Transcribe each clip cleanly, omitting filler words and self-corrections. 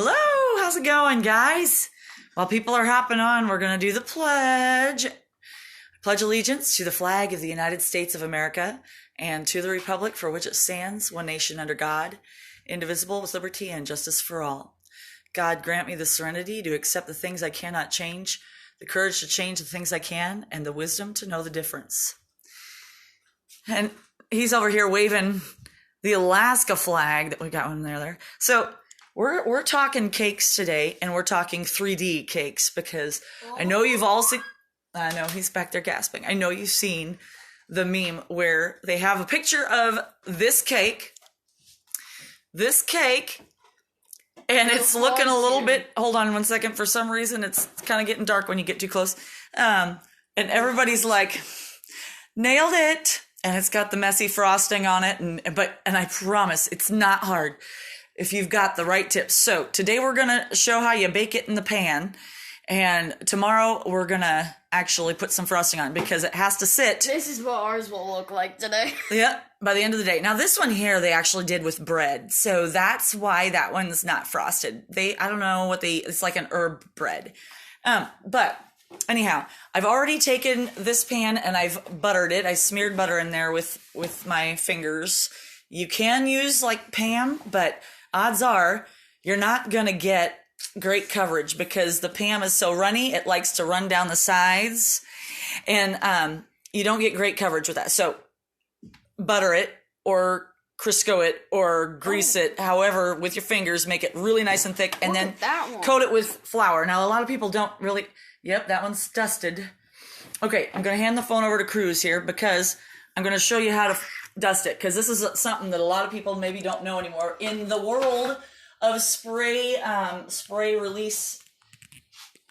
Hello, how's it going, guys? While people are hopping on, we're going to do the pledge. I pledge allegiance to the flag of the United States of America and to the republic for which it stands, one nation under God, indivisible with liberty and justice for all. God grant me the serenity to accept the things I cannot change, the courage to change the things I can, and the wisdom to know the difference. And he's over here waving the Alaska flag that we got one there. So we're talking cakes today, and we're talking 3D cakes because I know you've all seen. I know he's back there gasping. I know you've seen the meme where they have a picture of this cake, and it's looking a little bit. Hold on one second. For some reason, it's kind of getting dark when you get too close, and everybody's like, "Nailed it!" And it's got the messy frosting on it, and I promise it's not hard if you've got the right tips. So today we're going to show how you bake it in the pan. And tomorrow we're going to actually put some frosting on because it has to sit. This is what ours will look like today. Yeah, by the end of the day. Now this one here they actually did with bread. So that's why that one's not frosted. I don't know it's like an herb bread. But anyhow, I've already taken this pan and I've buttered it. I smeared butter in there with my fingers. You can use like Pam, but odds are you're not going to get great coverage because the Pam is so runny. It likes to run down the sides, and you don't get great coverage with that. So butter it or Crisco it or grease it, however, with your fingers. Make it really nice and thick, and then coat it with flour. Now, a lot of people don't really... Yep, that one's dusted. Okay, I'm going to hand the phone over to Cruz here because I'm going to show you how to dust it, because this is something that a lot of people maybe don't know anymore. In the world of spray release.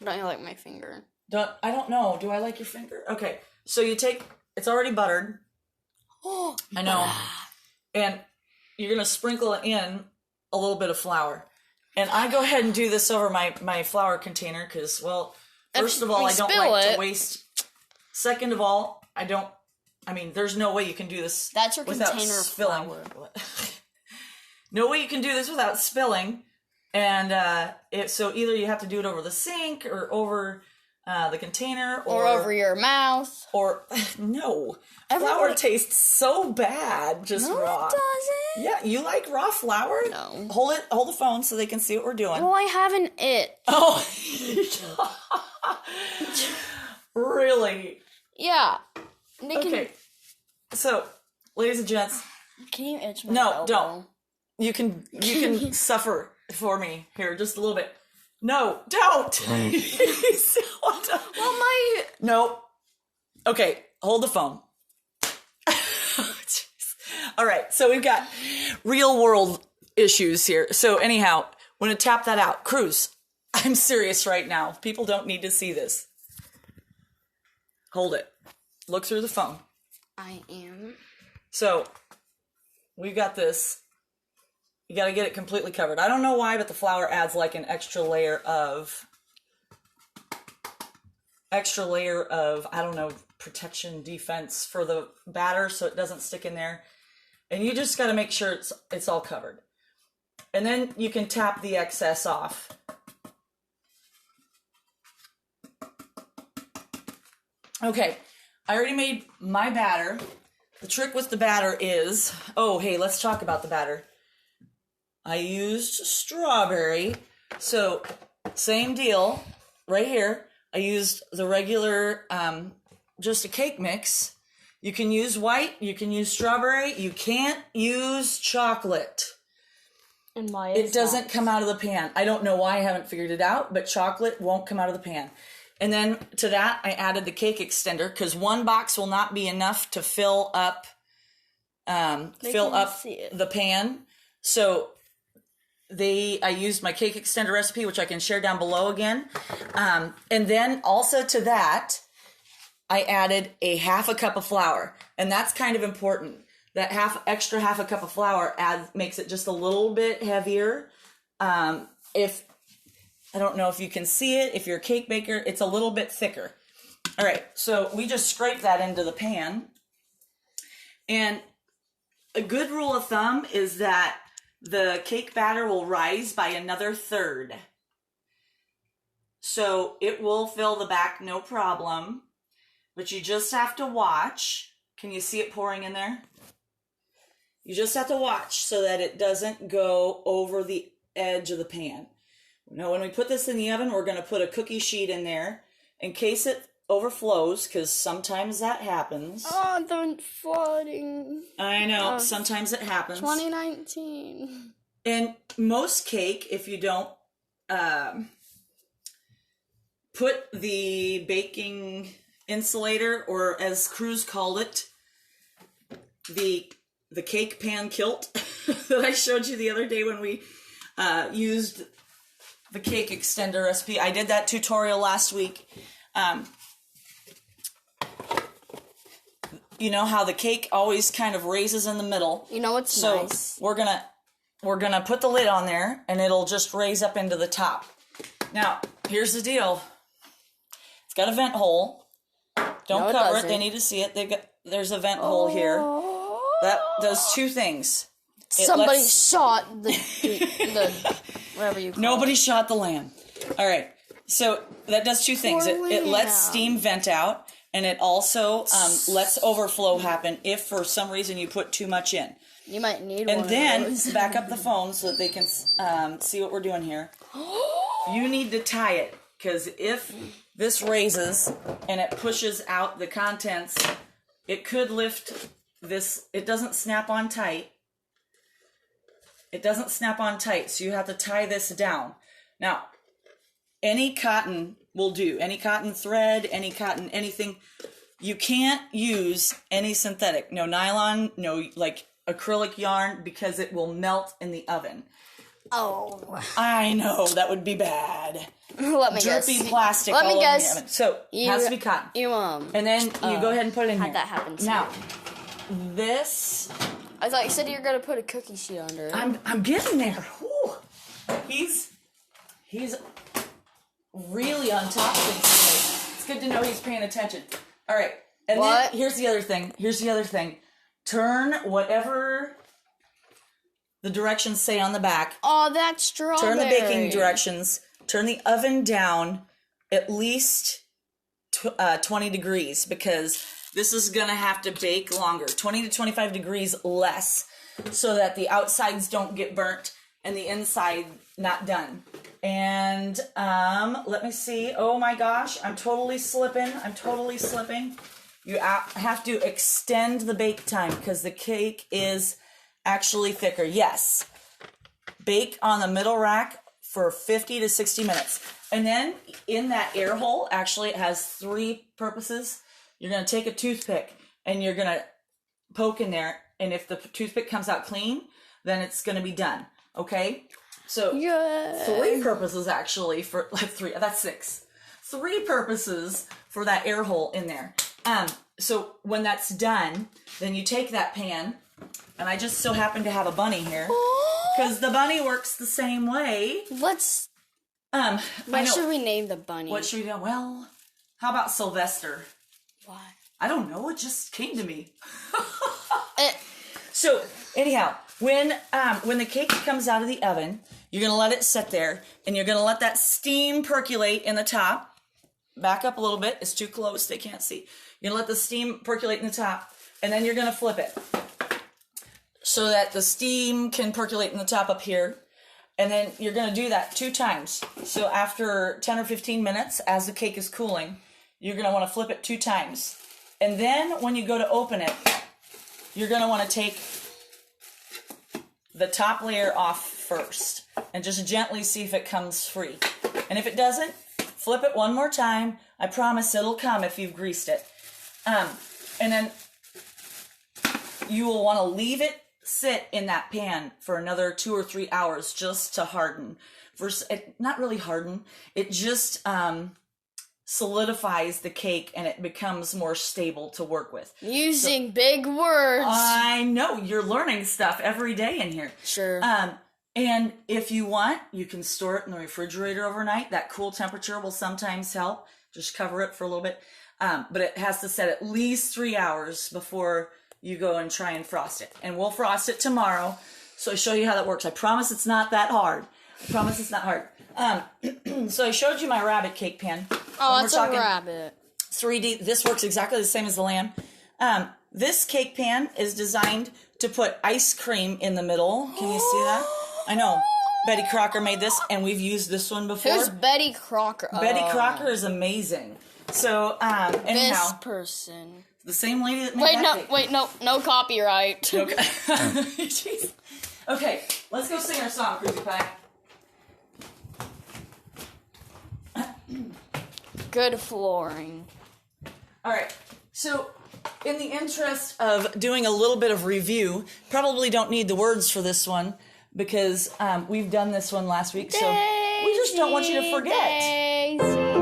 Don't you like my finger? I don't know. Do I like your finger? Okay, so it's already buttered. Oh, I know. And you're going to sprinkle it in a little bit of flour. And I go ahead and do this over my flour container because, well, first of all, I don't like to waste. Second of all, there's no way you can do this without spilling. No way you can do this without spilling. And so either you have to do it over the sink or over the container. Or over your mouth. Or, no. Flour tastes so bad, just raw. It doesn't. Yeah, you like raw flour? No. Hold the phone so they can see what we're doing. Well, I have an itch. Oh. Really? Yeah. Okay. So, ladies and gents. Can you itch my No, elbow? don't. You can suffer for me here just a little bit. No, don't. No. Okay, hold the phone. All right, so we've got real world issues here. So anyhow, I'm going to tap that out. Cruz, I'm serious right now. People don't need to see this. Hold it. Look through the phone. I am. So, we've got this. You got to get it completely covered. I don't know why, but the flour adds like an extra layer of, I don't know, protection, defense for the batter so it doesn't stick in there. And you just got to make sure it's all covered. And then you can tap the excess off. Okay, I already made my batter. The trick with the batter is, let's talk about the batter. I used strawberry, so same deal right here. I used the regular, just a cake mix. You can use white, you can use strawberry, you can't use chocolate. And why is it doesn't come out of the pan. I don't know why, I haven't figured it out, but chocolate won't come out of the pan. And then to that, I added the cake extender because one box will not be enough to fill up the pan. So I used my cake extender recipe, which I can share down below again. And then also to that, I added a half a cup of flour, and that's kind of important. That half a cup of flour makes it just a little bit heavier. I don't know if you can see it. If you're a cake baker, it's a little bit thicker. All right, so we just scrape that into the pan. And a good rule of thumb is that the cake batter will rise by another third. So it will fill the back, no problem. But you just have to watch. Can you see it pouring in there? You just have to watch so that it doesn't go over the edge of the pan. Now, when we put this in the oven, we're going to put a cookie sheet in there in case it overflows, because sometimes that happens. Oh, the flooding. I know, sometimes it happens. 2019. And most cake, if you don't put the baking insulator, or as Cruz called it, the cake pan kilt that I showed you the other day when we used the cake extender recipe. I did that tutorial last week. You know how the cake always kind of raises in the middle. You know what's nice? So we're gonna put the lid on there, and it'll just raise up into the top. Now, here's the deal. It's got a vent hole. Don't cover it. They need to see it. There's a vent hole here. That does two things. Somebody shot the whatever you call Nobody it. shot the lamb. All right. So that does two things. It lets steam vent out, and it also lets overflow happen if for some reason you put too much in. You might need one. And then back up the phone so that they can see what we're doing here. You need to tie it, because if this raises and it pushes out the contents, it could lift this. It doesn't snap on tight. It doesn't snap on tight, so you have to tie this down. Now, any cotton will do. Any cotton thread, any cotton, anything. You can't use any synthetic. No nylon, no like acrylic yarn, because it will melt in the oven. Oh. I know, that would be bad. Let me guess. Drippy plastic all over the oven. So, it has to be cotton. And then you go ahead and put it in here. Had that happen to me. Now, this... I thought you said you were going to put a cookie sheet under it. I'm getting there. Whew. He's really on top of things today. It's good to know he's paying attention. All right. And then here's the other thing. Turn whatever the directions say on the back. Oh, that's strawberry. Turn the baking directions. Turn the oven down at least 20 degrees, because this is going to have to bake longer. 20 to 25 degrees less, so that the outsides don't get burnt and the inside not done. And let me see. Oh my gosh, I'm totally slipping. You have to extend the bake time, because the cake is actually thicker. Yes. Bake on the middle rack for 50 to 60 minutes. And then in that air hole, actually it has three purposes. You're going to take a toothpick and you're going to poke in there. And if the toothpick comes out clean, then it's going to be done. Okay? So three purposes actually for that's six. Three purposes for that air hole in there. So when that's done, then you take that pan, and I just so happen to have a bunny here, because the bunny works the same way. What should we name the bunny? What should we do? Well, how about Sylvester? Why? I don't know. It just came to me. So anyhow, when the cake comes out of the oven, you're gonna let it sit there, and you're gonna let that steam percolate in the top. Back up a little bit. It's too close. They can't see. You're gonna let the steam percolate in the top, and then you're gonna flip it so that the steam can percolate in the top up here. And then you're gonna do that 2 times. So after 10 or 15 minutes, as the cake is cooling, you're gonna want to flip it 2 times. And then when you go to open it, you're gonna want to take the top layer off first and just gently see if it comes free. And if it doesn't, flip it one more time. I promise it'll come if you've greased it. And then you will want to leave it sit in that pan for another 2 or 3 hours just to harden. Not really harden. It just solidifies the cake, and it becomes more stable to work with. Using big words. I know. You're learning stuff every day in here. Sure. And if you want, you can store it in the refrigerator overnight. That cool temperature will sometimes help. Just cover it for a little bit. But it has to set at least 3 hours before you go and try and frost it. And we'll frost it tomorrow. So I show you how that works. I promise it's not that hard. I promise it's not hard. So I showed you my rabbit cake pan. Oh, it's a rabbit. 3D. This works exactly the same as the lamb. This cake pan is designed to put ice cream in the middle. Can you see that? I know. Betty Crocker made this, and we've used this one before. Who's Betty Crocker? Betty Crocker is amazing. So, anyhow. This person. The same lady that made that cake. Wait, no copyright. Okay. Jeez. Okay, let's go sing our song, Cruzy Pie. Good flooring. All right, so in the interest of doing a little bit of review, probably don't need the words for this one because we've done this one last week, so we just don't want you to forget. Daisy.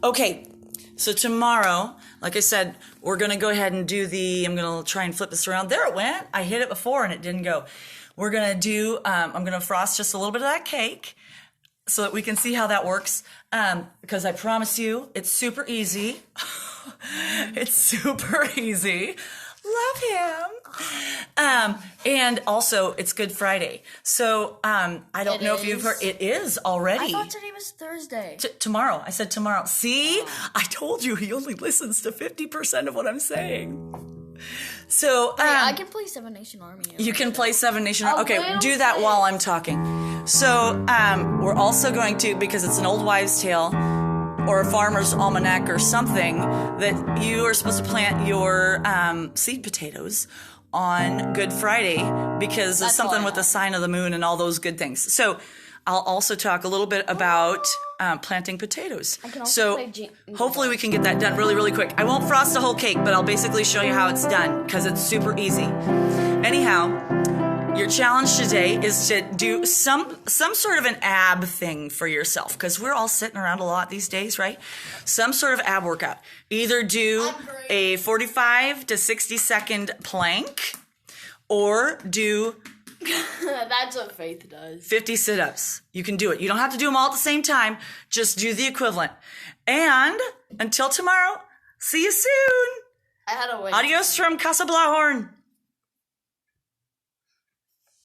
Okay, so tomorrow, like I said, we're going to go ahead and do I'm going to try and flip this around. There it went. I hit it before and it didn't go. We're going to do, I'm going to frost just a little bit of that cake so that we can see how that works. Because I promise you, it's super easy. It's super easy. Love him. And also, it's Good Friday. So, I don't know if you've heard. It is already. I thought today was Thursday. Tomorrow. I said tomorrow. See? I told you he only listens to 50% of what I'm saying. So, I can play Seven Nation Army. You can play Seven Nation Army. Okay, do that while I'm talking. So, we're also going to, because it's an old wives' tale, or a farmer's almanac or something, that you are supposed to plant your seed potatoes on Good Friday because of something with the sign of the moon and all those good things. So I'll also talk a little bit about planting potatoes. So hopefully we can get that done really, really quick. I won't frost the whole cake, but I'll basically show you how it's done because it's super easy. Anyhow, your challenge today is to do some sort of an ab thing for yourself because we're all sitting around a lot these days, right? Some sort of ab workout. Either do a 45 to 60 second plank or do That's what Faith does. 50 sit-ups. You can do it. You don't have to do them all at the same time. Just do the equivalent. And until tomorrow, see you soon. I had to wait. Adios from Casa Blauhorn.